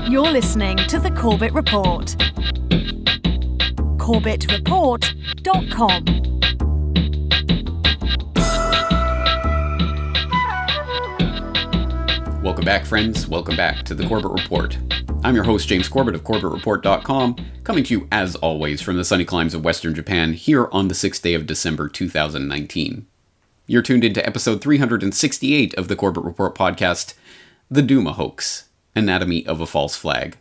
You're listening to The Corbett Report. CorbettReport.com. Welcome back, friends. Welcome back to The Corbett Report. I'm your host, James Corbett of CorbettReport.com, coming to you, as always, from the sunny climes of Western Japan, here on the 6th day of December 2019. You're tuned into episode 368 of the Corbett Report podcast, The Douma Hoax, Anatomy of a False Flag.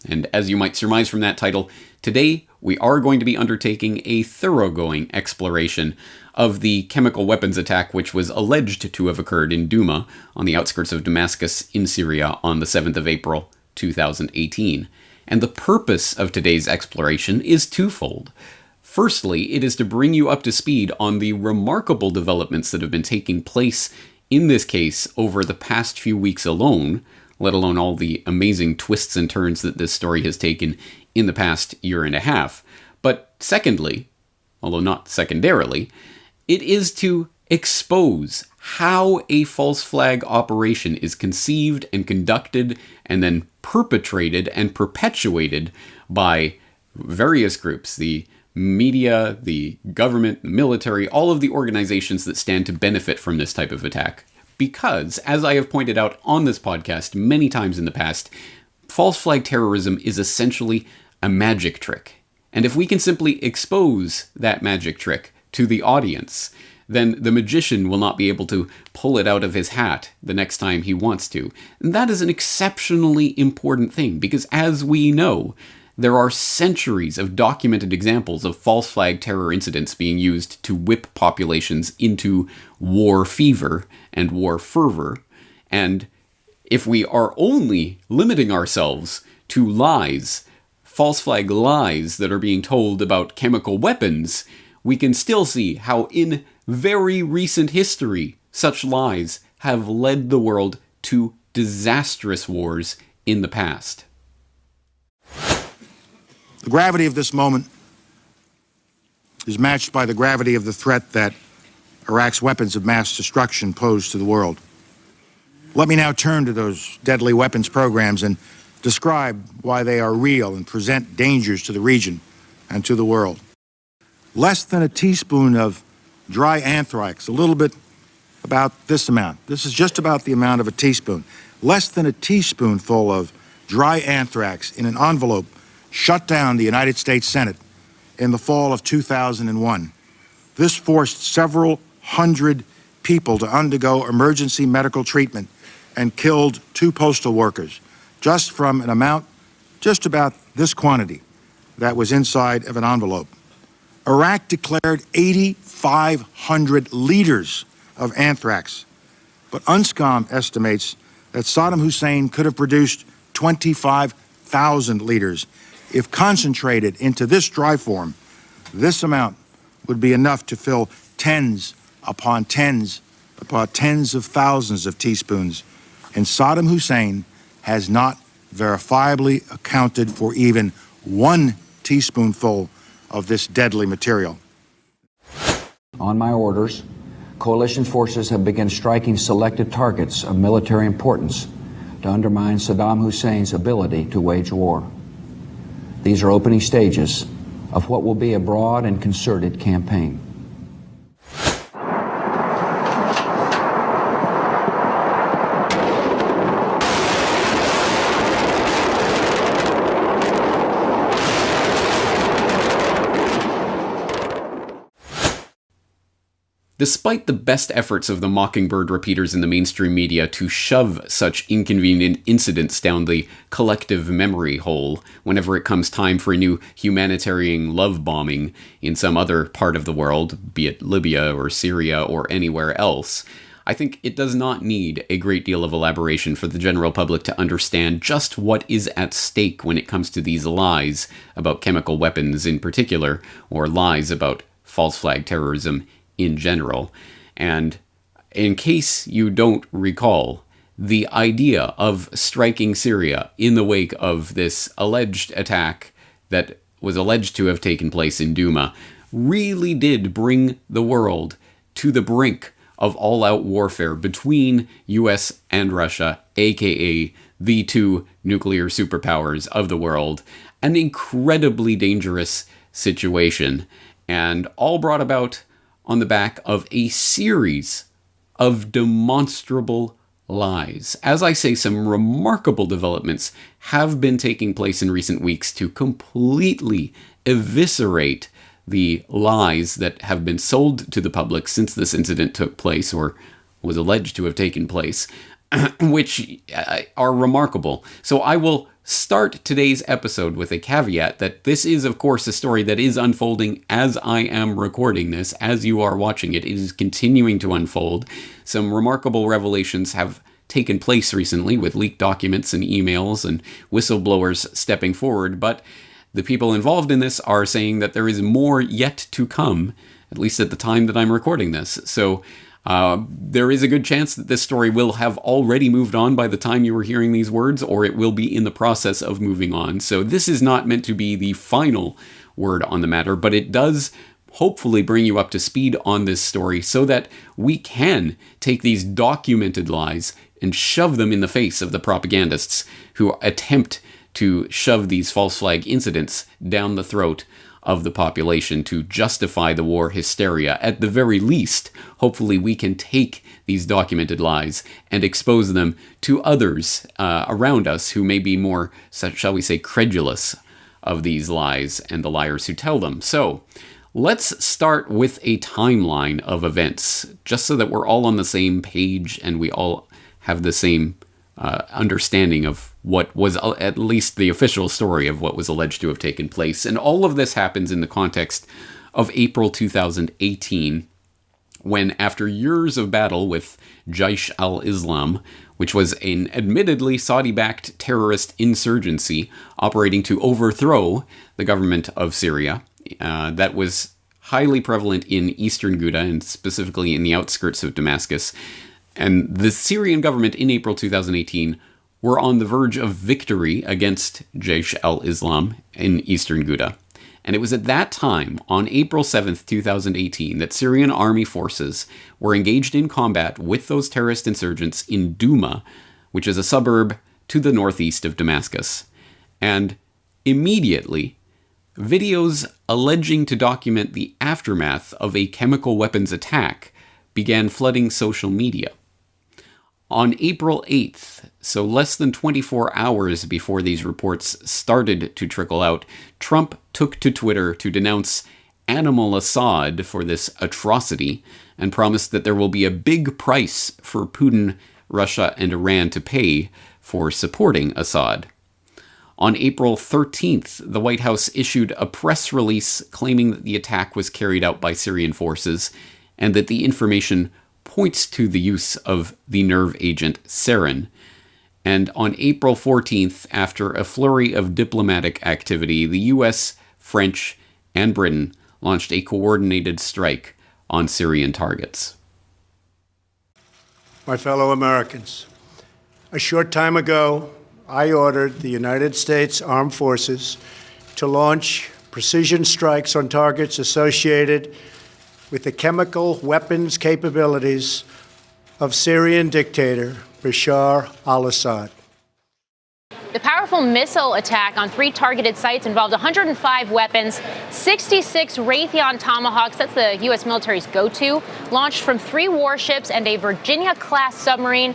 And as you might surmise from that title, today we are going to be undertaking a thoroughgoing exploration of the chemical weapons attack which was alleged to have occurred in Douma, on the outskirts of Damascus in Syria, on the 7th of April, 2018. And the purpose of today's exploration is twofold. Firstly, it is to bring you up to speed on the remarkable developments that have been taking place in this case over the past few weeks alone, let alone all the amazing twists and turns that this story has taken in the past year and a half. But secondly, although not secondarily, it is to expose how a false flag operation is conceived and conducted and then perpetrated and perpetuated by various groups, the media, the government, the military, all of the organizations that stand to benefit from this type of attack. Because, as I have pointed out on this podcast many times in the past, false flag terrorism is essentially a magic trick. And if we can simply expose that magic trick to the audience, then the magician will not be able to pull it out of his hat the next time he wants to. And that is an exceptionally important thing, because as we know, there are centuries of documented examples of false flag terror incidents being used to whip populations into war fever and war fervor. And if we are only limiting ourselves to lies, false flag lies that are being told about chemical weapons, we can still see how in very recent history such lies have led the world to disastrous wars in the past. The gravity of this moment is matched by the gravity of the threat that Iraq's weapons of mass destruction pose to the world. Let me now turn to those deadly weapons programs and describe why they are real and present dangers to the region and to the world. Less than a teaspoon of dry anthrax, a little bit about this amount. This is just about the amount of a teaspoon. Less than a teaspoonful of dry anthrax in an envelope shut down the United States Senate in the fall of 2001. This forced several hundred people to undergo emergency medical treatment and killed 2 postal workers, just from an amount just about this quantity that was inside of an envelope. Iraq declared 8,500 liters of anthrax, but UNSCOM estimates that Saddam Hussein could have produced 25,000 liters. If concentrated into this dry form, this amount would be enough to fill tens upon tens of thousands of teaspoons. And Saddam Hussein has not verifiably accounted for even 1 teaspoonful of this deadly material. On my orders, coalition forces have begun striking selected targets of military importance to undermine Saddam Hussein's ability to wage war. These are opening stages of what will be a broad and concerted campaign. Despite the best efforts of the Mockingbird repeaters in the mainstream media to shove such inconvenient incidents down the collective memory hole whenever it comes time for a new humanitarian love bombing in some other part of the world, be it Libya or Syria or anywhere else, I think it does not need a great deal of elaboration for the general public to understand just what is at stake when it comes to these lies about chemical weapons in particular, or lies about false flag terrorism in general. And in case you don't recall, the idea of striking Syria in the wake of this alleged attack that was alleged to have taken place in Douma really did bring the world to the brink of all-out warfare between US and Russia, aka the two nuclear superpowers of the world. An incredibly dangerous situation, and all brought about on the back of a series of demonstrable lies. As I say, some remarkable developments have been taking place in recent weeks to completely eviscerate the lies that have been sold to the public since this incident took place, or was alleged to have taken place, which are remarkable. So I will start today's episode with a caveat that this is, of course, a story that is unfolding as I am recording this, as you are watching it. It is continuing to unfold. Some remarkable revelations have taken place recently with leaked documents and emails and whistleblowers stepping forward, but the people involved in this are saying that there is more yet to come, at least at the time that I'm recording this. So there is a good chance that this story will have already moved on by the time you are hearing these words, or it will be in the process of moving on. So this is not meant to be the final word on the matter, but it does hopefully bring you up to speed on this story so that we can take these documented lies and shove them in the face of the propagandists who attempt to shove these false flag incidents down the throat of the population to justify the war hysteria. At the very least, hopefully we can take these documented lies and expose them to others around us who may be more, shall we say, credulous of these lies and the liars who tell them. So let's start with a timeline of events, just so that we're all on the same page and we all have the same understanding of what was at least the official story of what was alleged to have taken place. And all of this happens in the context of April 2018, when after years of battle with Jaish al-Islam, which was an admittedly Saudi-backed terrorist insurgency operating to overthrow the government of Syria, that was highly prevalent in eastern Ghouta and specifically in the outskirts of Damascus. And the Syrian government in April 2018 were on the verge of victory against Jaish al-Islam in eastern Ghouta. And it was at that time, on April 7th, 2018, that Syrian army forces were engaged in combat with those terrorist insurgents in Douma, which is a suburb to the northeast of Damascus. And immediately, videos alleging to document the aftermath of a chemical weapons attack began flooding social media. On April 8th, so less than 24 hours before these reports started to trickle out, Trump took to Twitter to denounce Animal Assad for this atrocity and promised that there will be a big price for Putin, Russia, and Iran to pay for supporting Assad. On April 13th, the White House issued a press release claiming that the attack was carried out by Syrian forces and that the information points to the use of the nerve agent sarin. And on April 14th, after a flurry of diplomatic activity, the US, French, and Britain launched a coordinated strike on Syrian targets. My fellow Americans, a short time ago, I ordered the United States Armed Forces to launch precision strikes on targets associated with the chemical weapons capabilities of Syrian dictator Bashar al-Assad. The powerful missile attack on 3 targeted sites involved 105 weapons, 66 Raytheon Tomahawks, that's the U.S. military's go-to, launched from 3 warships and a Virginia-class submarine.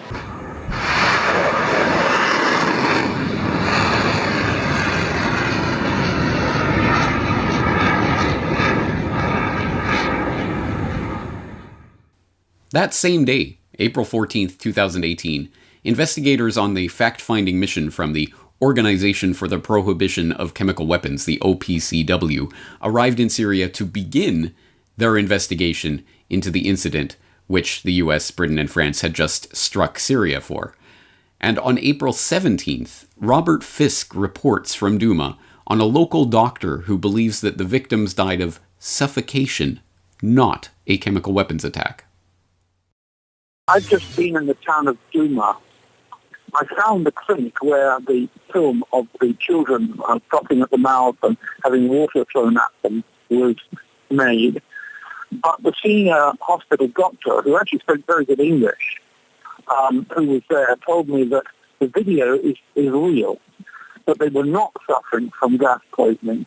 That same day, April 14th, 2018, investigators on the fact-finding mission from the Organization for the Prohibition of Chemical Weapons, the OPCW, arrived in Syria to begin their investigation into the incident which the US, Britain, and France had just struck Syria for. And on April 17th, Robert Fisk reports from Douma on a local doctor who believes that the victims died of suffocation, not a chemical weapons attack. I've just been in the town of Douma. I found the clinic where the film of the children frothing at the mouth and having water thrown at them was made. But the senior hospital doctor, who actually spoke very good English, who was there, told me that the video is real, that they were not suffering from gas poisoning.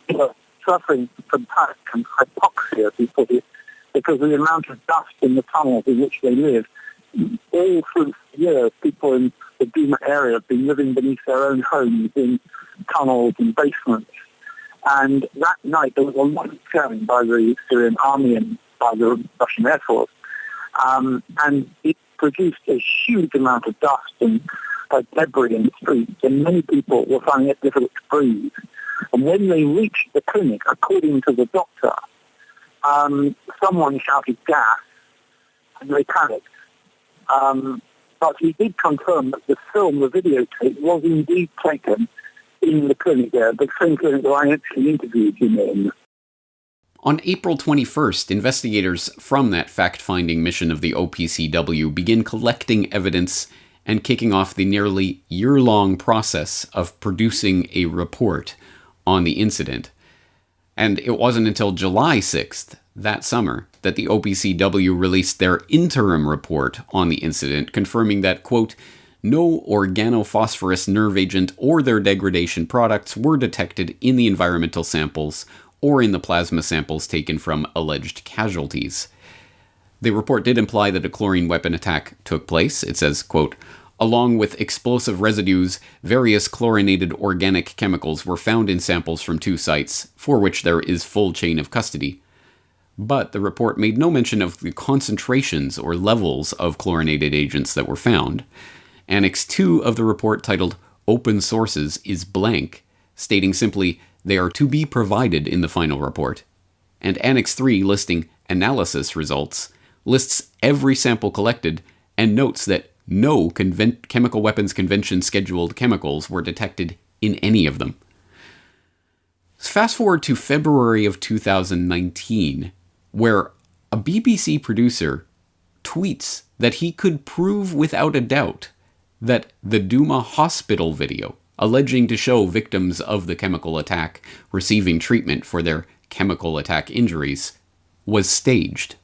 They were suffering from panic and hypoxia, as he put it, because of the amount of dust in the tunnels in which they live. All through the years, people in the Douma area have been living beneath their own homes in tunnels and basements. And that night, there was a lot of shelling by the Syrian army and by the Russian Air Force. And it produced a huge amount of dust and debris in the streets, and many people were finding it difficult to breathe. And when they reached the clinic, according to the doctor, someone shouted gas, and they panicked. But he did confirm that the film, the videotape, was indeed taken in the clinic there, the same clinic that I actually interviewed him in. On April 21st, investigators from that fact-finding mission of the OPCW begin collecting evidence and kicking off the nearly year-long process of producing a report on the incident. And it wasn't until July 6th, that summer, that the OPCW released their interim report on the incident, confirming that, quote, no organophosphorus nerve agent or their degradation products were detected in the environmental samples or in the plasma samples taken from alleged casualties. The report did imply that a chlorine weapon attack took place. It says, quote, along with explosive residues, various chlorinated organic chemicals were found in samples from 2 sites, for which there is full chain of custody. But the report made no mention of the concentrations or levels of chlorinated agents that were found. Annex 2 of the report, titled Open Sources, is blank, stating simply, they are to be provided in the final report. And Annex 3, listing analysis results, lists every sample collected and notes that no chemical weapons convention scheduled chemicals were detected in any of them. Fast forward to February of 2019, where a BBC producer tweets that he could prove without a doubt that the Douma hospital video, alleging to show victims of the chemical attack receiving treatment for their chemical attack injuries, was staged.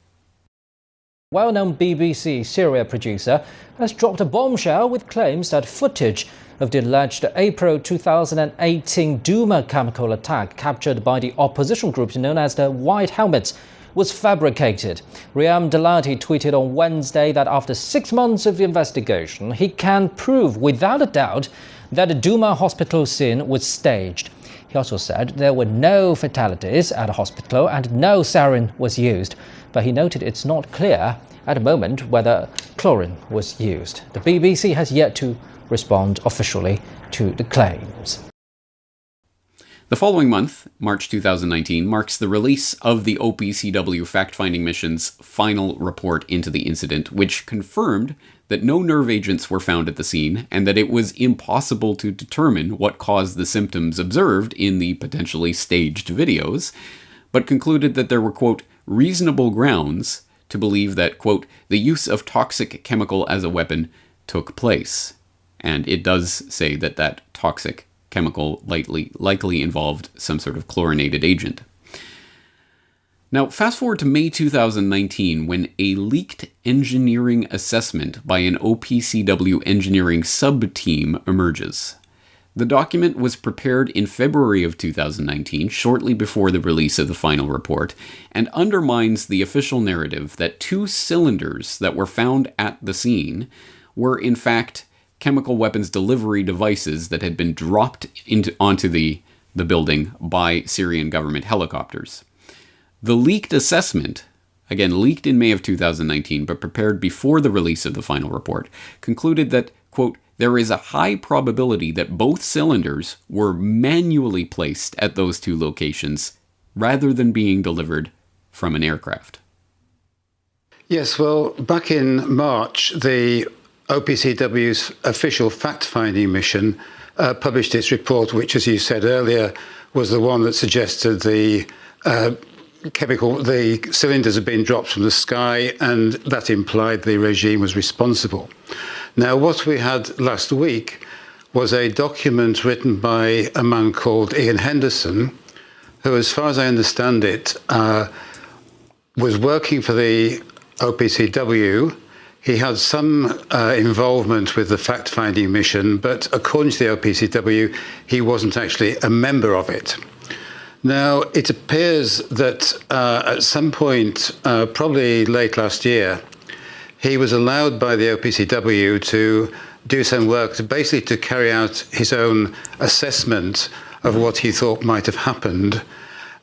Well-known BBC serial producer has dropped a bombshell with claims that footage of the alleged April 2018 Douma chemical attack captured by the opposition group known as the White Helmets was fabricated. Riyam Dalati tweeted on Wednesday that after 6 months of investigation, he can prove without a doubt that the Douma hospital scene was staged. He also said there were no fatalities at the hospital and no sarin was used, but he noted it's not clear at the moment whether chlorine was used. The BBC has yet to respond officially to the claims. The following month, March 2019, marks the release of the OPCW fact-finding mission's final report into the incident, which confirmed that no nerve agents were found at the scene and that it was impossible to determine what caused the symptoms observed in the potentially staged videos, but concluded that there were, quote, reasonable grounds to believe that, quote, the use of toxic chemical as a weapon took place. And it does say that that toxic chemical likely involved some sort of chlorinated agent. Now, fast forward to May 2019, when a leaked engineering assessment by an OPCW engineering sub-team emerges. The document was prepared in February of 2019, shortly before the release of the final report, and undermines the official narrative that 2 cylinders that were found at the scene were, in fact, chemical weapons delivery devices that had been dropped onto the building by Syrian government helicopters. The leaked assessment, again leaked in May of 2019 but prepared before the release of the final report, concluded that, quote, there is a high probability that both cylinders were manually placed at those 2 locations rather than being delivered from an aircraft. Yes, well, back in March, the OPCW's official fact-finding mission published its report, which, as you said earlier, was the one that suggested the cylinders had been dropped from the sky, and that implied the regime was responsible. Now, what we had last week was a document written by a man called Ian Henderson, who, as far as I understand it, was working for the OPCW. He had some involvement with the fact-finding mission, but according to the OPCW, he wasn't actually a member of it. Now, it appears that at some point, probably late last year, he was allowed by the OPCW to do some work basically to carry out his own assessment of what he thought might have happened.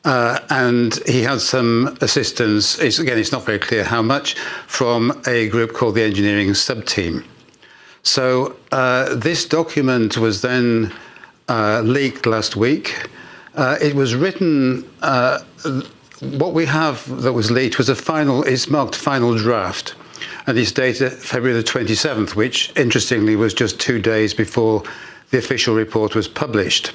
And he had some assistance, it's not very clear how much, from a group called the Engineering Subteam. So this document was then leaked last week. It was written, what we have that was leaked was it's marked final draft. And it's dated February the 27th, which interestingly was just 2 days before the official report was published.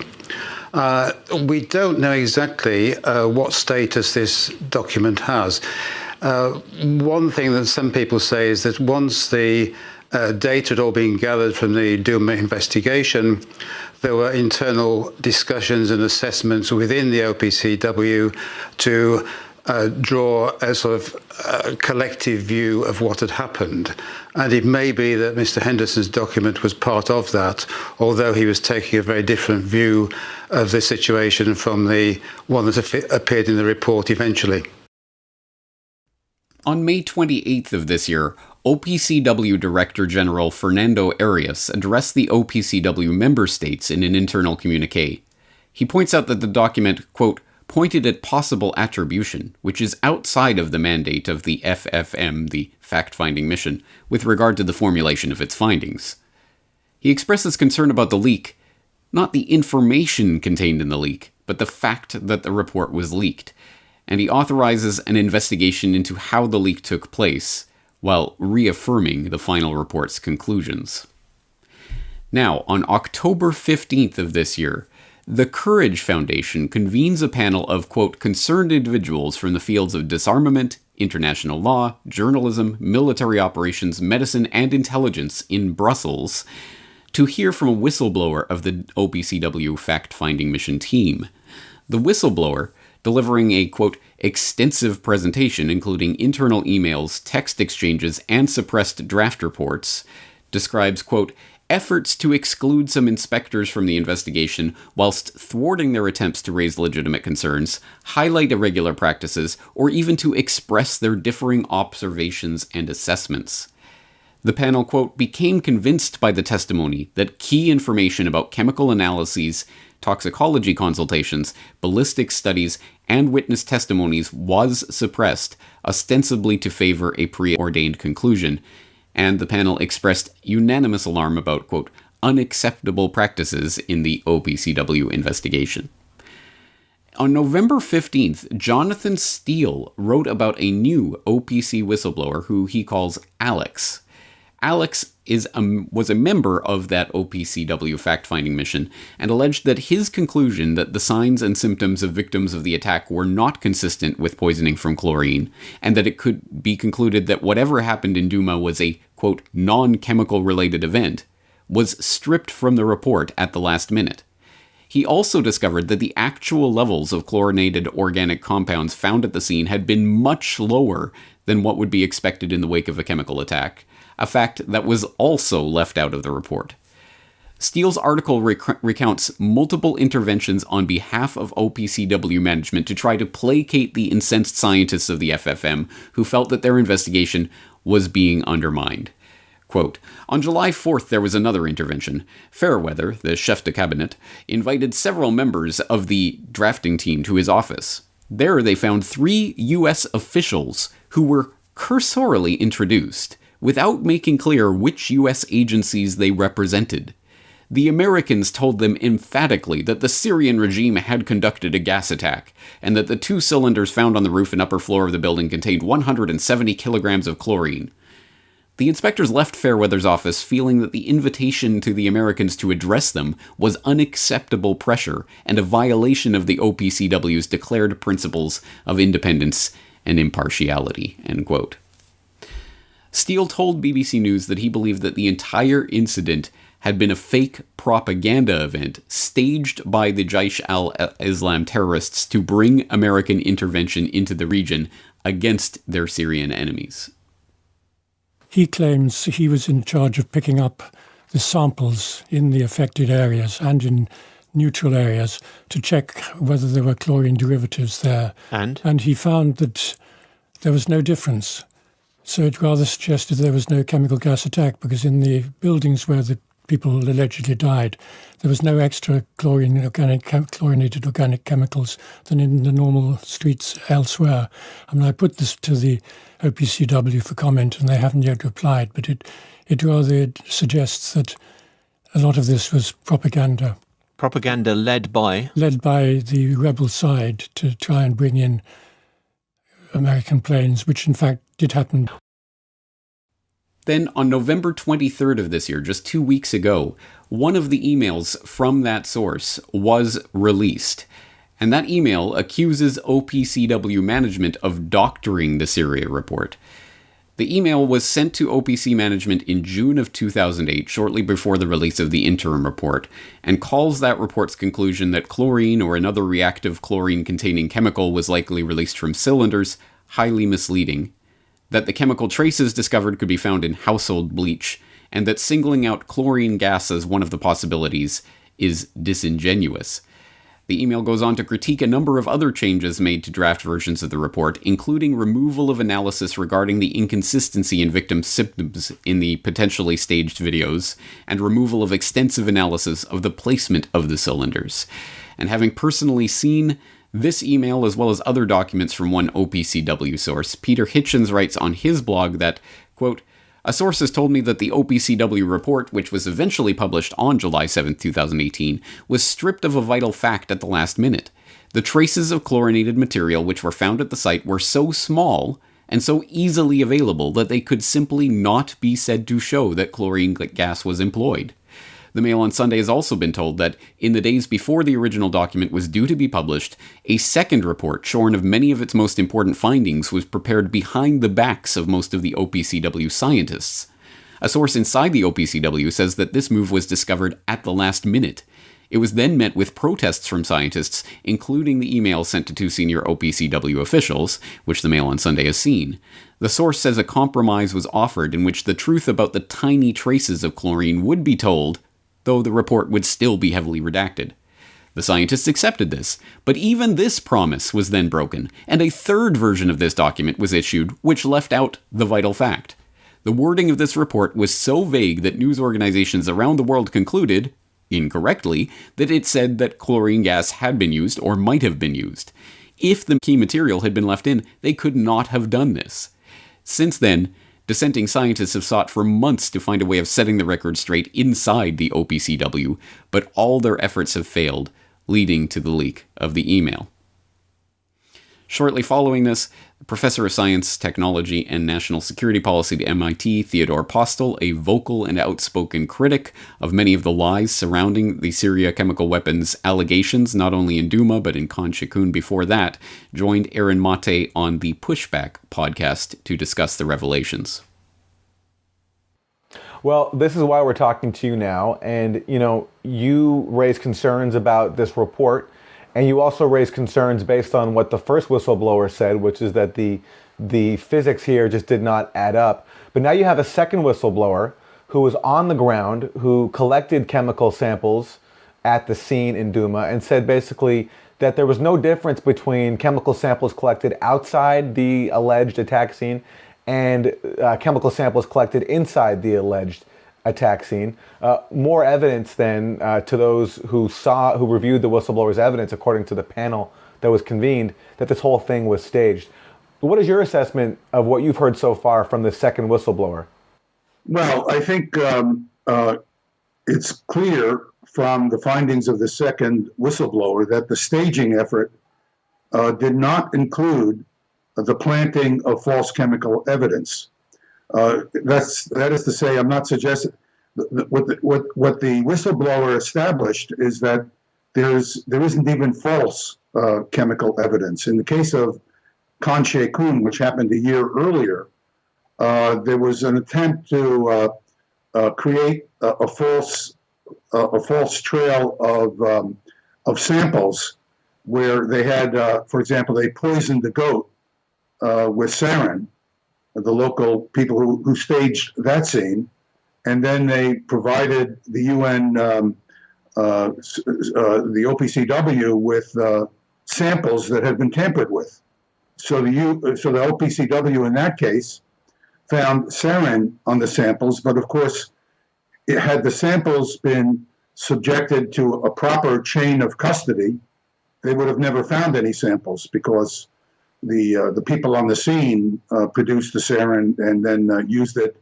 We don't know exactly what status this document has. One thing that some people say is that once the data had all been gathered from the Douma investigation, there were internal discussions and assessments within the OPCW to draw a sort of collective view of what had happened. And it may be that Mr. Henderson's document was part of that, although he was taking a very different view of the situation from the one that appeared in the report eventually. On May 28th of this year, OPCW Director General Fernando Arias addressed the OPCW member states in an internal communique. He points out that the document, quote, pointed at possible attribution, which is outside of the mandate of the FFM, the fact-finding mission, with regard to the formulation of its findings. He expresses concern about the leak, not the information contained in the leak, but the fact that the report was leaked, and he authorizes an investigation into how the leak took place, while reaffirming the final report's conclusions. Now, on October 15th of this year, the Courage Foundation convenes a panel of, quote, concerned individuals from the fields of disarmament, international law, journalism, military operations, medicine, and intelligence in Brussels to hear from a whistleblower of the OPCW fact-finding mission team. The whistleblower, delivering a, quote, extensive presentation including internal emails, text exchanges, and suppressed draft reports, describes, quote, efforts to exclude some inspectors from the investigation whilst thwarting their attempts to raise legitimate concerns, highlight irregular practices, or even to express their differing observations and assessments. The panel, quote, became convinced by the testimony that key information about chemical analyses, toxicology consultations, ballistic studies, and witness testimonies was suppressed, ostensibly to favor a preordained conclusion, and the panel expressed unanimous alarm about, quote, unacceptable practices in the OPCW investigation. On November 15th, Jonathan Steele wrote about a new OPC whistleblower who he calls Alex. Alex was a member of that OPCW fact-finding mission and alleged that his conclusion that the signs and symptoms of victims of the attack were not consistent with poisoning from chlorine, and that it could be concluded that whatever happened in Douma was a, quote, non-chemical related event, was stripped from the report at the last minute. He also discovered that the actual levels of chlorinated organic compounds found at the scene had been much lower than what would be expected in the wake of a chemical attack, a fact that was also left out of the report. Steele's article recounts multiple interventions on behalf of OPCW management to try to placate the incensed scientists of the FFM who felt that their investigation was being undermined. Quote, on July 4th, there was another intervention. Fairweather, the chef de cabinet, invited several members of the drafting team to his office. There they found 3 U.S. officials who were cursorily introduced, without making clear which U.S. agencies they represented. The Americans told them emphatically that the Syrian regime had conducted a gas attack, and that the 2 cylinders found on the roof and upper floor of the building contained 170 kilograms of chlorine. The inspectors left Fairweather's office feeling that the invitation to the Americans to address them was unacceptable pressure and a violation of the OPCW's declared principles of independence and impartiality, end quote. Steele told BBC News that he believed that the entire incident had been a fake propaganda event staged by the Jaish al-Islam terrorists to bring American intervention into the region against their Syrian enemies. He claims he was in charge of picking up the samples in the affected areas and in neutral areas to check whether there were chlorine derivatives there. And he found that there was no difference. So it rather suggested there was no chemical gas attack, because in the buildings where the people allegedly died, there was no extra chlorinated organic chemicals than in the normal streets elsewhere. I mean, I put this to the OPCW for comment, and they haven't yet replied, but it rather suggests that a lot of this was propaganda. Propaganda led by? Led by the rebel side to try and bring in American planes, which in fact did happen. Then on November 23rd of this year, just 2 weeks ago, one of the emails from that source was released. And that email accuses OPCW management of doctoring the Syria report. The email was sent to OPC management in June of 2008, shortly before the release of the interim report, and calls that report's conclusion that chlorine or another reactive chlorine-containing chemical was likely released from cylinders highly misleading, that the chemical traces discovered could be found in household bleach, and that singling out chlorine gas as one of the possibilities is disingenuous. The email goes on to critique a number of other changes made to draft versions of the report, including removal of analysis regarding the inconsistency in victim symptoms in the potentially staged videos, and removal of extensive analysis of the placement of the cylinders. And having personally seen this email, as well as other documents from one OPCW source, Peter Hitchens writes on his blog that, quote, "A source has told me that the OPCW report, which was eventually published on July 7, 2018, was stripped of a vital fact at the last minute. The traces of chlorinated material which were found at the site were so small and so easily available that they could simply not be said to show that chlorine gas was employed." The Mail on Sunday has also been told that, in the days before the original document was due to be published, a second report, shorn of many of its most important findings, was prepared behind the backs of most of the OPCW scientists. A source inside the OPCW says that this move was discovered at the last minute. It was then met with protests from scientists, including the email sent to two senior OPCW officials, which the Mail on Sunday has seen. The source says a compromise was offered in which the truth about the tiny traces of chlorine would be told, though the report would still be heavily redacted. The scientists accepted this, but even this promise was then broken, and a third version of this document was issued, which left out the vital fact. The wording of this report was so vague that news organizations around the world concluded, incorrectly, that it said that chlorine gas had been used or might have been used. If the key material had been left in, they could not have done this. Since then, dissenting scientists have sought for months to find a way of setting the record straight inside the OPCW, but all their efforts have failed, leading to the leak of the email. Shortly following this, Professor of Science, Technology, and National Security Policy at MIT, Theodore Postel, a vocal and outspoken critic of many of the lies surrounding the Syria chemical weapons allegations, not only in Douma, but in Khan Shaykhun before that, joined Aaron Mate on the Pushback podcast to discuss the revelations. Well, this is why we're talking to you now. And, you raised concerns about this report. And you also raised concerns based on what the first whistleblower said, which is that the physics here just did not add up. But now you have a second whistleblower who was on the ground, who collected chemical samples at the scene in Douma and said basically that there was no difference between chemical samples collected outside the alleged attack scene and chemical samples collected inside the alleged attack scene. More evidence then to those who reviewed the whistleblower's evidence, according to the panel that was convened, that this whole thing was staged. What is your assessment of what you've heard so far from the second whistleblower? Well, I think it's clear from the findings of the second whistleblower that the staging effort did not include the planting of false chemical evidence. That is to say, I'm not suggesting what the whistleblower established is that there isn't even false chemical evidence. In the case of Khan Shaykhun, which happened a year earlier, there was an attempt to create a false trail of samples where they had, for example, they poisoned the goat with sarin, the local people who staged that scene, and then they provided the UN, the OPCW, with samples that had been tampered with. So the OPCW in that case found sarin on the samples, but of course, had the samples been subjected to a proper chain of custody, they would have never found any samples, because the people on the scene produced the sarin and then used it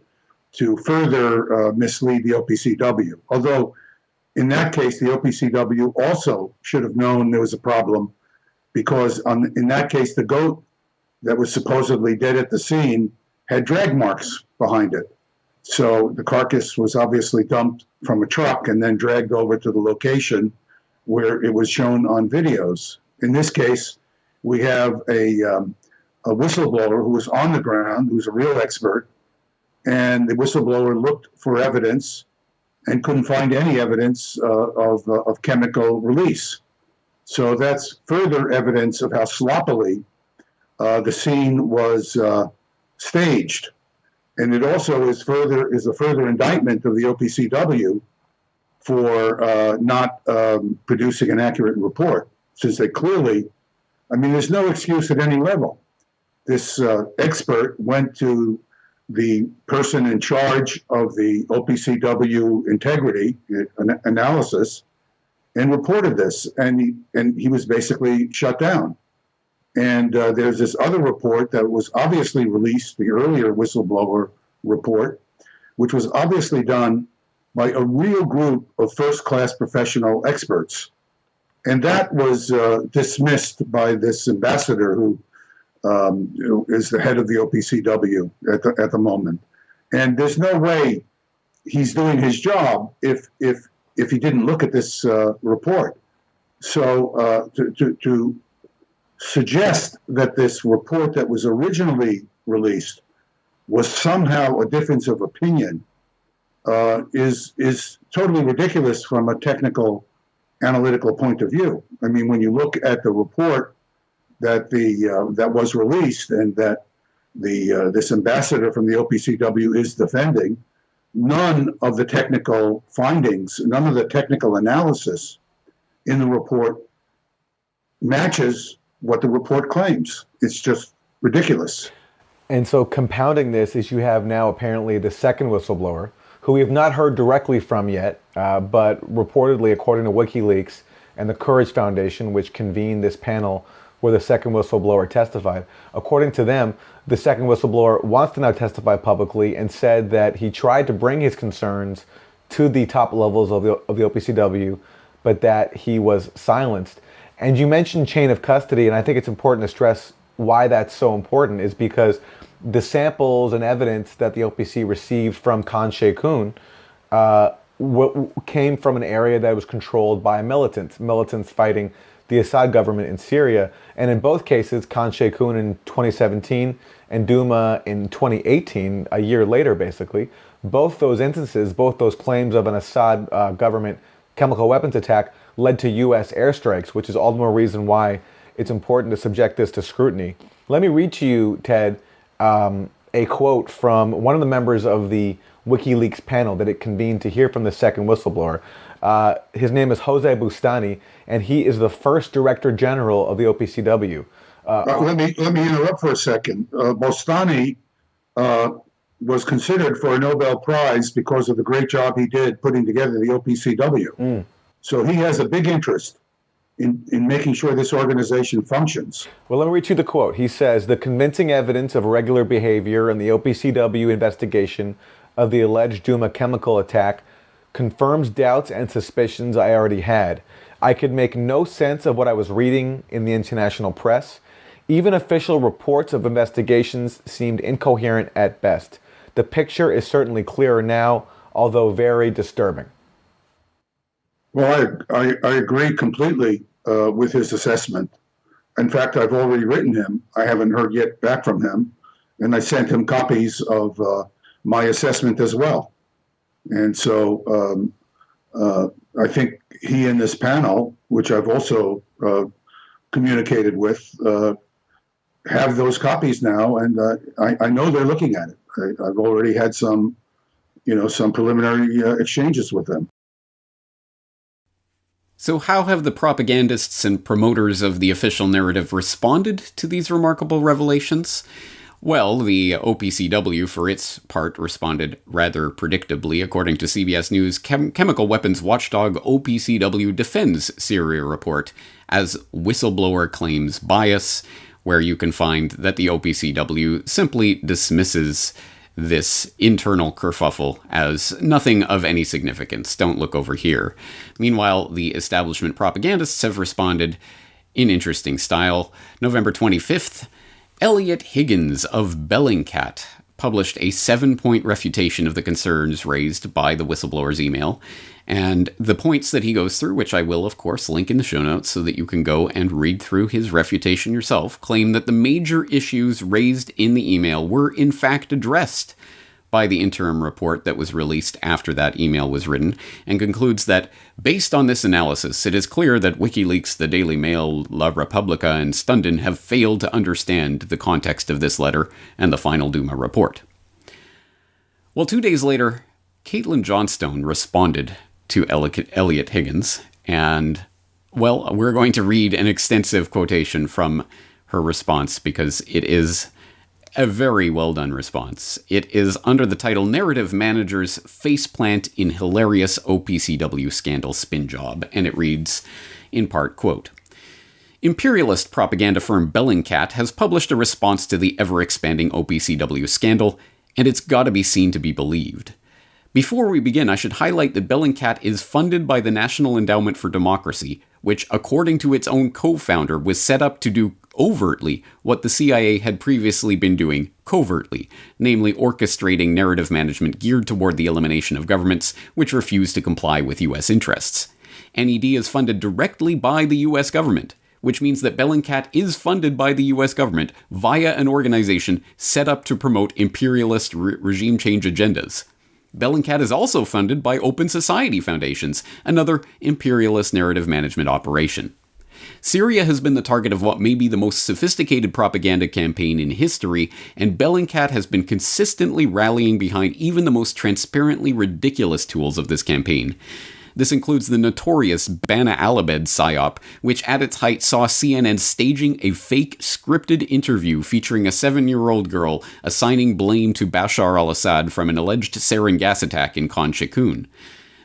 to further mislead the OPCW. Although in that case, the OPCW also should have known there was a problem, because in that case, the goat that was supposedly dead at the scene had drag marks behind it. So the carcass was obviously dumped from a truck and then dragged over to the location where it was shown on videos. In this case, we have a whistleblower who was on the ground, who's a real expert, and the whistleblower looked for evidence and couldn't find any evidence of chemical release. So that's further evidence of how sloppily the scene was staged. And it also is a further indictment of the OPCW for not producing an accurate report, since they clearly, there's no excuse at any level. This expert went to the person in charge of the OPCW integrity analysis and reported this, and he was basically shut down. And there's this other report that was obviously released, the earlier whistleblower report, which was obviously done by a real group of first-class professional experts. And that was dismissed by this ambassador who is the head of the OPCW at the moment. And there's no way he's doing his job if he didn't look at this report. So to suggest that this report that was originally released was somehow a difference of opinion is totally ridiculous from a technical, analytical point of view. When you look at the report that that was released and that this ambassador from the OPCW is defending, none of the technical findings, none of the technical analysis in the report matches what the report claims. It's just ridiculous. And so compounding this is you have now apparently the second whistleblower, who we have not heard directly from yet, but reportedly, according to WikiLeaks and the Courage Foundation, which convened this panel where the second whistleblower testified, according to them, the second whistleblower wants to now testify publicly and said that he tried to bring his concerns to the top levels of the OPCW, but that he was silenced. And you mentioned chain of custody, and I think it's important to stress why that's so important is because the samples and evidence that the OPC received from Khan Sheikhoun came from an area that was controlled by militants fighting the Assad government in Syria. And in both cases, Khan Sheikhoun in 2017 and Douma in 2018, a year later basically, both those instances, both those claims of an Assad government chemical weapons attack led to U.S. airstrikes, which is all the more reason why it's important to subject this to scrutiny. Let me read to you, Ted, a quote from one of the members of the WikiLeaks panel that it convened to hear from the second whistleblower. His name is Jose Bustani, and he is the first Director General of the OPCW. Let me interrupt for a second. Bustani was considered for a Nobel Prize because of the great job he did putting together the OPCW. So he has a big interest in making sure this organization functions. Well, let me read you the quote. He says, "The convincing evidence of irregular behavior in the OPCW investigation of the alleged Douma chemical attack confirms doubts and suspicions I already had. I could make no sense of what I was reading in the international press. Even official reports of investigations seemed incoherent at best. The picture is certainly clearer now, although very disturbing." Well, I agree completely with his assessment. In fact, I've already written him. I haven't heard yet back from him. And I sent him copies of my assessment as well. And so I think he and this panel, which I've also communicated with, have those copies now, and I know they're looking at it. I've already had some preliminary exchanges with them. So how have the propagandists and promoters of the official narrative responded to these remarkable revelations? Well, the OPCW, for its part, responded rather predictably. According to CBS News, chemical weapons watchdog OPCW defends Syria report as whistleblower claims bias, where you can find that the OPCW simply dismisses this internal kerfuffle as nothing of any significance. Don't look over here. Meanwhile, the establishment propagandists have responded in interesting style. November 25th, Elliot Higgins of Bellingcat published a 7-point refutation of the concerns raised by the whistleblower's email. And the points that he goes through, which I will, of course, link in the show notes so that you can go and read through his refutation yourself, claim that the major issues raised in the email were in fact addressed by the interim report that was released after that email was written, and concludes that, based on this analysis, it is clear that WikiLeaks, the Daily Mail, La Repubblica, and Stundin have failed to understand the context of this letter and the final Douma report. Well, 2 days later, Caitlin Johnstone responded to Elliot Higgins, and, well, we're going to read an extensive quotation from her response because it is a very well done response. It is under the title Narrative Managers Faceplant in Hilarious OPCW Scandal Spin Job, and it reads, in part, quote, "Imperialist propaganda firm Bellingcat has published a response to the ever-expanding OPCW scandal, and it's gotta be seen to be believed. Before we begin, I should highlight that Bellingcat is funded by the National Endowment for Democracy, which, according to its own co-founder, was set up to do overtly what the CIA had previously been doing covertly, namely orchestrating narrative management geared toward the elimination of governments which refuse to comply with U.S. interests. NED is funded directly by the U.S. government, which means that Bellingcat is funded by the U.S. government via an organization set up to promote imperialist regime change agendas. Bellingcat is also funded by Open Society Foundations, another imperialist narrative management operation. Syria has been the target of what may be the most sophisticated propaganda campaign in history, and Bellingcat has been consistently rallying behind even the most transparently ridiculous tools of this campaign. This includes the notorious Bana Alabed psyop, which at its height saw CNN staging a fake scripted interview featuring a 7-year-old girl assigning blame to Bashar al-Assad from an alleged sarin gas attack in Khan Sheikhoun.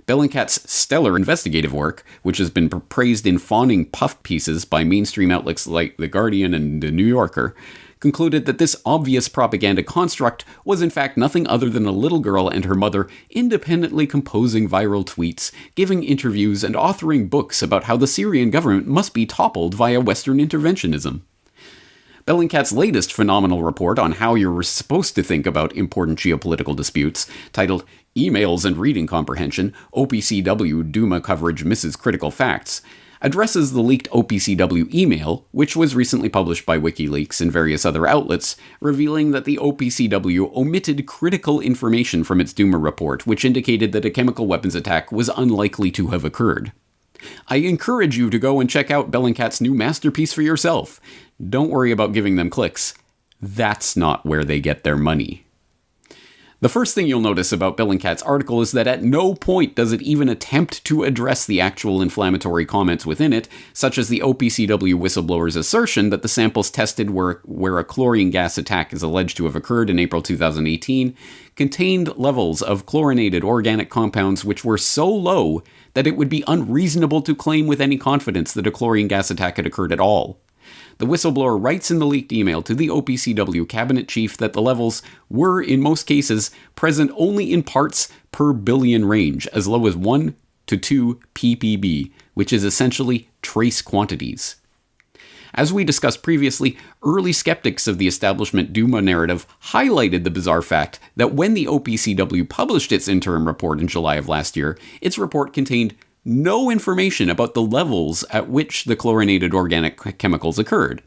Bellingcat's stellar investigative work, which has been praised in fawning puff pieces by mainstream outlets like The Guardian and The New Yorker, concluded that this obvious propaganda construct was in fact nothing other than a little girl and her mother independently composing viral tweets, giving interviews, and authoring books about how the Syrian government must be toppled via Western interventionism. Bellingcat's latest phenomenal report on how you're supposed to think about important geopolitical disputes, titled Emails and Reading Comprehension, OPCW Douma Coverage Misses Critical Facts, addresses the leaked OPCW email, which was recently published by WikiLeaks and various other outlets, revealing that the OPCW omitted critical information from its Douma report, which indicated that a chemical weapons attack was unlikely to have occurred. I encourage you to go and check out Bellingcat's new masterpiece for yourself. Don't worry about giving them clicks. That's not where they get their money. The first thing you'll notice about Bellingcat's article is that at no point does it even attempt to address the actual inflammatory comments within it, such as the OPCW whistleblower's assertion that the samples tested where a chlorine gas attack is alleged to have occurred in April 2018 contained levels of chlorinated organic compounds which were so low that it would be unreasonable to claim with any confidence that a chlorine gas attack had occurred at all. The whistleblower writes in the leaked email to the OPCW cabinet chief that the levels were, in most cases, present only in parts per billion range, as low as 1 to 2 ppb, which is essentially trace quantities. As we discussed previously, early skeptics of the establishment Douma narrative highlighted the bizarre fact that when the OPCW published its interim report in July of last year, its report contained no information about the levels at which the chlorinated organic chemicals occurred.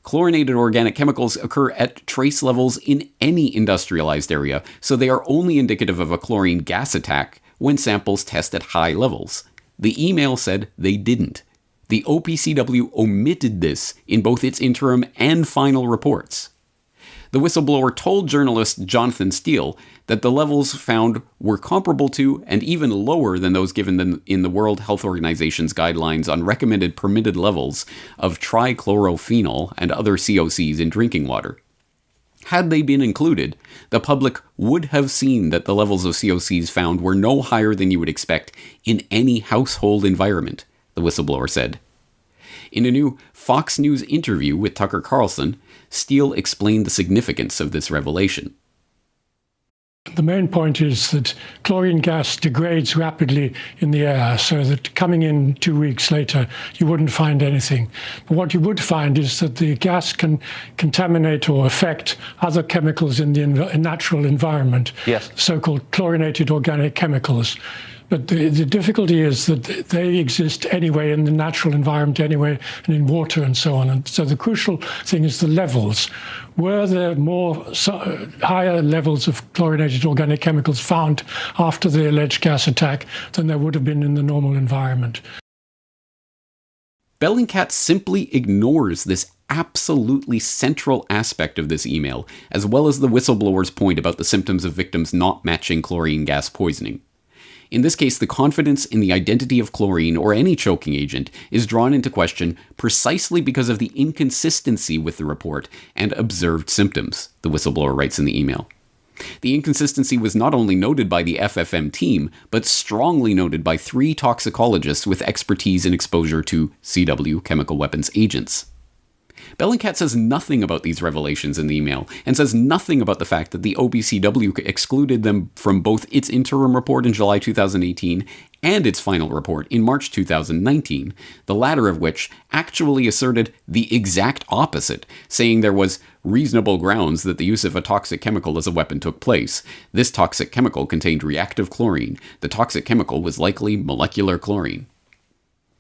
Chlorinated organic chemicals occur at trace levels in any industrialized area, so they are only indicative of a chlorine gas attack when samples test at high levels. The email said they didn't. the OPCW omitted this in both its interim and final reports. The whistleblower told journalist Jonathan Steele that the levels found were comparable to and even lower than those given in the World Health Organization's guidelines on recommended permitted levels of trichlorophenol and other COCs in drinking water. Had they been included, the public would have seen that the levels of COCs found were no higher than you would expect in any household environment, the whistleblower said. In a new Fox News interview with Tucker Carlson, Steele explained the significance of this revelation. The main point is that chlorine gas degrades rapidly in the air, so that coming in 2 weeks later, you wouldn't find anything. But what you would find is that the gas can contaminate or affect other chemicals in the natural environment, so-called chlorinated organic chemicals. But the difficulty is that they exist anyway in the natural environment anyway, and in water and so on. And so the crucial thing is the levels. Were there higher levels of chlorinated organic chemicals found after the alleged gas attack than there would have been in the normal environment? Bellingcat simply ignores this absolutely central aspect of this email, as well as the whistleblower's point about the symptoms of victims not matching chlorine gas poisoning. In this case, the confidence in the identity of chlorine or any choking agent is drawn into question precisely because of the inconsistency with the report and observed symptoms, the whistleblower writes in the email. The inconsistency was not only noted by the FFM team, but strongly noted by 3 toxicologists with expertise in exposure to CW, chemical weapons agents. Bellingcat says nothing about these revelations in the email, and says nothing about the fact that the OPCW excluded them from both its interim report in July 2018 and its final report in March 2019, the latter of which actually asserted the exact opposite, saying there was reasonable grounds that the use of a toxic chemical as a weapon took place. This toxic chemical contained reactive chlorine. The toxic chemical was likely molecular chlorine.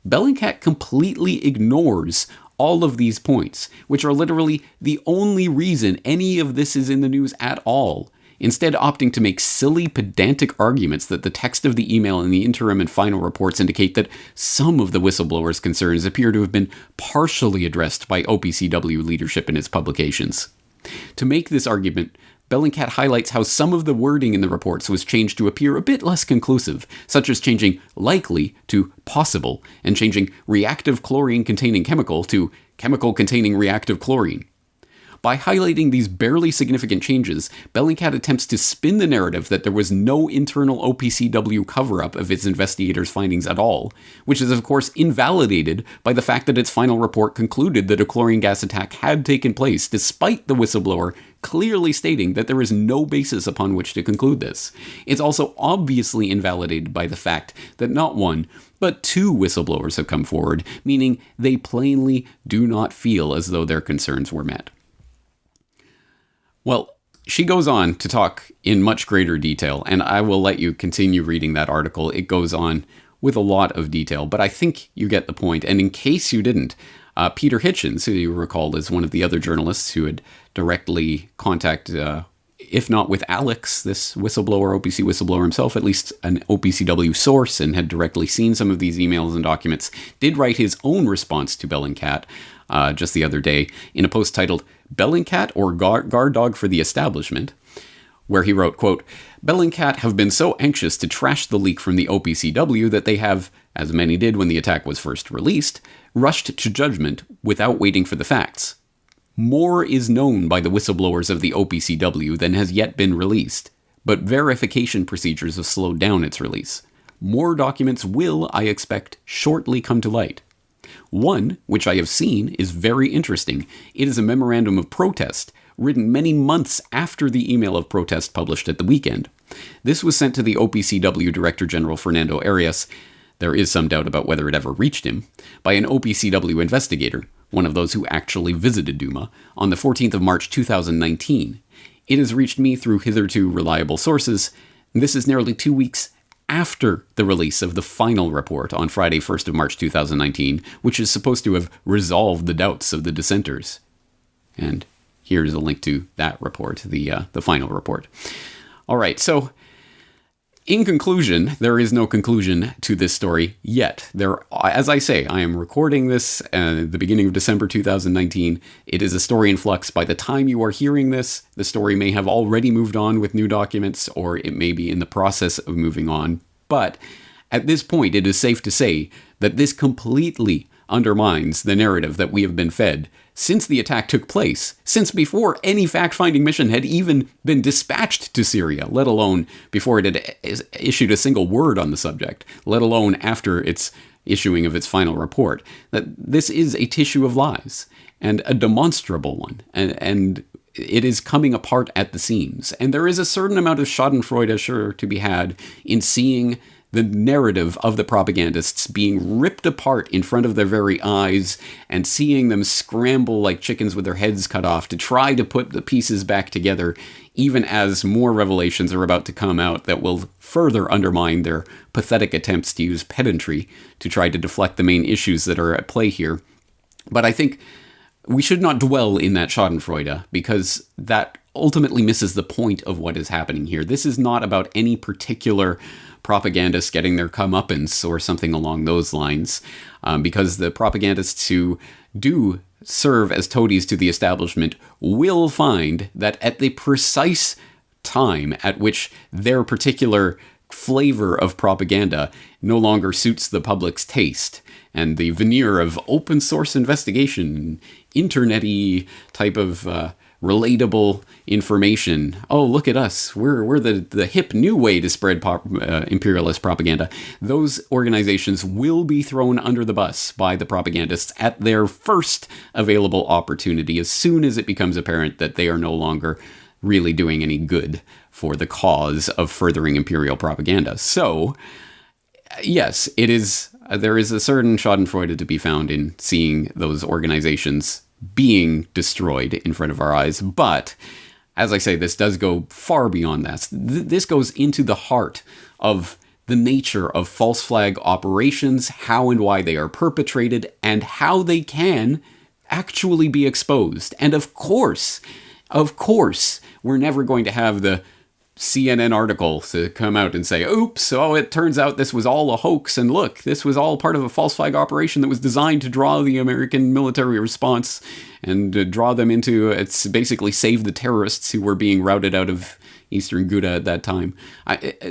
Bellingcat completely ignores all of these points, which are literally the only reason any of this is in the news at all, instead opting to make silly, pedantic arguments that the text of the email and the interim and final reports indicate that some of the whistleblower's concerns appear to have been partially addressed by OPCW leadership in its publications. To make this argument, Bellingcat highlights how some of the wording in the reports was changed to appear a bit less conclusive, such as changing likely to possible, and changing reactive chlorine-containing chemical to chemical containing reactive chlorine. By highlighting these barely significant changes, Bellingcat attempts to spin the narrative that there was no internal OPCW cover-up of its investigators' findings at all, which is of course invalidated by the fact that its final report concluded that a chlorine gas attack had taken place, despite the whistleblower clearly stating that there is no basis upon which to conclude this. It's also obviously invalidated by the fact that not one, but 2 whistleblowers have come forward, meaning they plainly do not feel as though their concerns were met. Well, she goes on to talk in much greater detail, and I will let you continue reading that article. It goes on with a lot of detail, but I think you get the point. And in case you didn't, Peter Hitchens, who you recall is one of the other journalists who had directly contacted, if not with Alex, this whistleblower, OPC whistleblower himself, at least an OPCW source, and had directly seen some of these emails and documents, did write his own response to Bellingcat just the other day in a post titled Bellingcat or Guard Dog for the Establishment, where he wrote, quote, Bellingcat have been so anxious to trash the leak from the OPCW that they have, as many did when the attack was first released, rushed to judgment without waiting for the facts. More is known by the whistleblowers of the OPCW than has yet been released, but verification procedures have slowed down its release. More documents will, I expect, shortly come to light. One, which I have seen, is very interesting. It is a memorandum of protest, written many months after the email of protest published at the weekend. This was sent to the OPCW Director General Fernando Arias. There is some doubt about whether it ever reached him, by an OPCW investigator, one of those who actually visited Douma, on the 14th of March 2019. It has reached me through hitherto reliable sources. This is nearly 2 weeks after the release of the final report on Friday, 1st of March 2019, which is supposed to have resolved the doubts of the dissenters. And here's a link to that report, the final report. All right, so In conclusion, there is no conclusion to this story yet. As I say, I am recording this at the beginning of December 2019. It is a story in flux. By the time you are hearing this, the story may have already moved on with new documents, or it may be in the process of moving on. But at this point, it is safe to say that this completely undermines the narrative that we have been fed since the attack took place, since before any fact-finding mission had even been dispatched to Syria, let alone before it had issued a single word on the subject, let alone after its issuing of its final report, that this is a tissue of lies, and a demonstrable one, and it is coming apart at the seams. And there is a certain amount of schadenfreude sure to be had in seeing the narrative of the propagandists being ripped apart in front of their very eyes, and seeing them scramble like chickens with their heads cut off to try to put the pieces back together, even as more revelations are about to come out that will further undermine their pathetic attempts to use pedantry to try to deflect the main issues that are at play here. But I think we should not dwell in that schadenfreude, because that ultimately misses the point of what is happening here. This is not about any particular propagandists getting their comeuppance or something along those lines, because the propagandists who do serve as toadies to the establishment will find that at the precise time at which their particular flavor of propaganda no longer suits the public's taste, and the veneer of open source investigation, internet-y type of relatable information. Oh, look at us. We're the hip new way to spread imperialist propaganda. Those organizations will be thrown under the bus by the propagandists at their first available opportunity, as soon as it becomes apparent that they are no longer really doing any good for the cause of furthering imperial propaganda. So, yes, there is a certain schadenfreude to be found in seeing those organizations being destroyed in front of our eyes. But, as I say, this does go far beyond that. This goes into the heart of the nature of false flag operations, how and why they are perpetrated, and how they can actually be exposed. And of course, we're never going to have the CNN article to come out and say, oops, it turns out this was all a hoax, and look, this was all part of a false flag operation that was designed to draw the American military response and draw them into, it's basically save the terrorists who were being routed out of Eastern Ghouta at that time.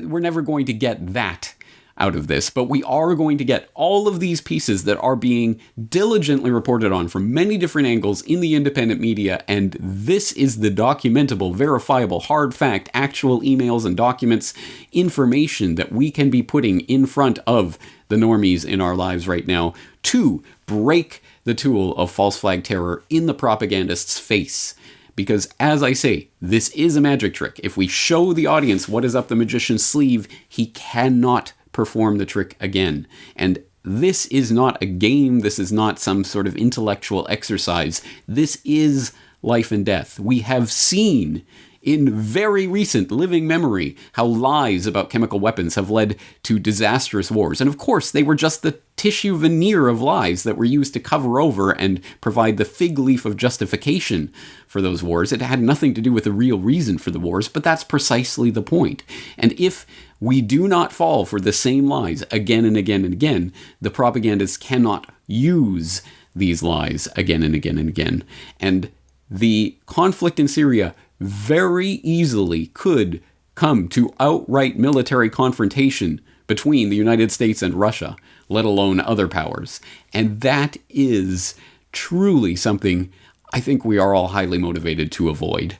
We're never going to get that out of this, but we are going to get all of these pieces that are being diligently reported on from many different angles in the independent media, and this is the documentable, verifiable, hard fact, actual emails and documents, information that we can be putting in front of the normies in our lives right now to break the tool of false flag terror in the propagandist's face. Because, as I say, this is a magic trick. If we show the audience what is up the magician's sleeve, he cannot perform the trick again. And this is not a game. This is not some sort of intellectual exercise. This is life and death. We have seen in very recent living memory how lies about chemical weapons have led to disastrous wars. And of course, they were just the tissue veneer of lies that were used to cover over and provide the fig leaf of justification for those wars. It had nothing to do with the real reason for the wars, but that's precisely the point. And if we do not fall for the same lies again and again and again, the propagandists cannot use these lies again and again and again. And the conflict in Syria very easily could come to outright military confrontation between the United States and Russia, let alone other powers. And that is truly something I think we are all highly motivated to avoid.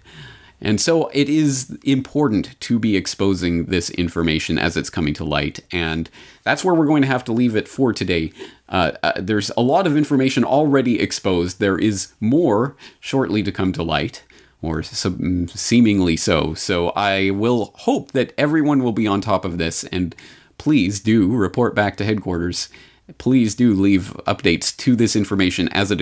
And so it is important to be exposing this information as it's coming to light. And that's where we're going to have to leave it for today. There's a lot of information already exposed. There is more shortly to come to light, or seemingly so. So I will hope that everyone will be on top of this, and please do report back to headquarters. Please do leave updates to this information as it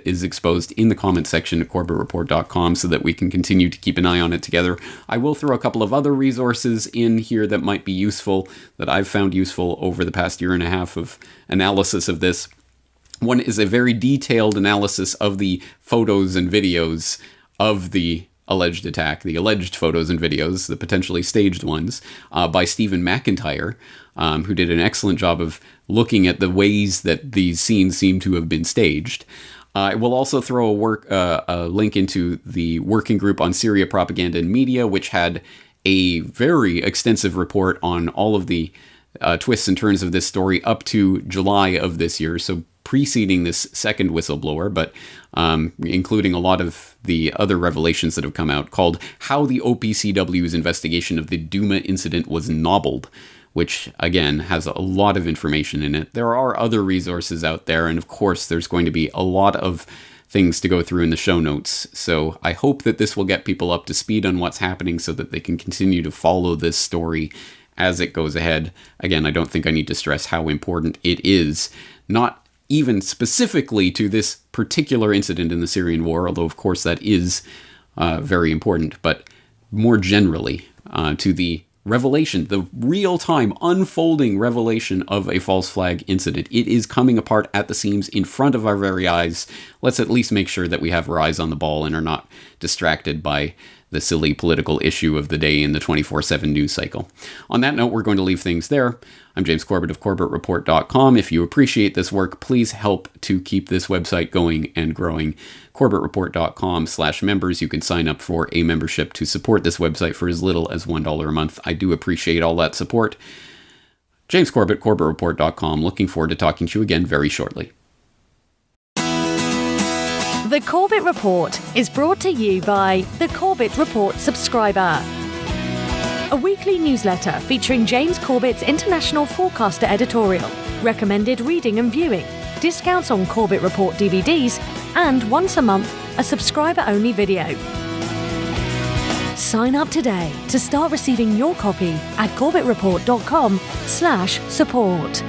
is exposed in the comment section at corbettreport.com so that we can continue to keep an eye on it together. I will throw a couple of other resources in here that might be useful, that I've found useful over the past year and a half of analysis of this. One is a very detailed analysis of the photos and videos of the alleged attack, the alleged photos and videos, the potentially staged ones, by Stephen McIntyre, who did an excellent job of looking at the ways that these scenes seem to have been staged. I will also throw a link into the Working Group on Syria Propaganda and Media, which had a very extensive report on all of the twists and turns of this story up to July of this year, so preceding this second whistleblower, but including a lot of the other revelations that have come out, called How the OPCW's Investigation of the Douma Incident Was Nobbled, which, again, has a lot of information in it. There are other resources out there, and of course there's going to be a lot of things to go through in the show notes. So I hope that this will get people up to speed on what's happening so that they can continue to follow this story as it goes ahead. Again, I don't think I need to stress how important it is, not even specifically to this particular incident in the Syrian war, although of course that is very important, but more generally to the revelation, the real-time unfolding revelation of a false flag incident. It is coming apart at the seams in front of our very eyes. Let's at least make sure that we have our eyes on the ball and are not distracted by the silly political issue of the day in the 24/7 news cycle. On that note, we're going to leave things there. I'm James Corbett of CorbettReport.com. If you appreciate this work, please help to keep this website going and growing. CorbettReport.com/members. You can sign up for a membership to support this website for as little as $1 a month. I do appreciate all that support. James Corbett, CorbettReport.com. Looking forward to talking to you again very shortly. The Corbett Report is brought to you by the Corbett Report subscriber, a weekly newsletter featuring James Corbett's International Forecaster editorial, recommended reading and viewing, discounts on Corbett Report DVDs, and once a month, a subscriber-only video. Sign up today to start receiving your copy at CorbettReport.com/support.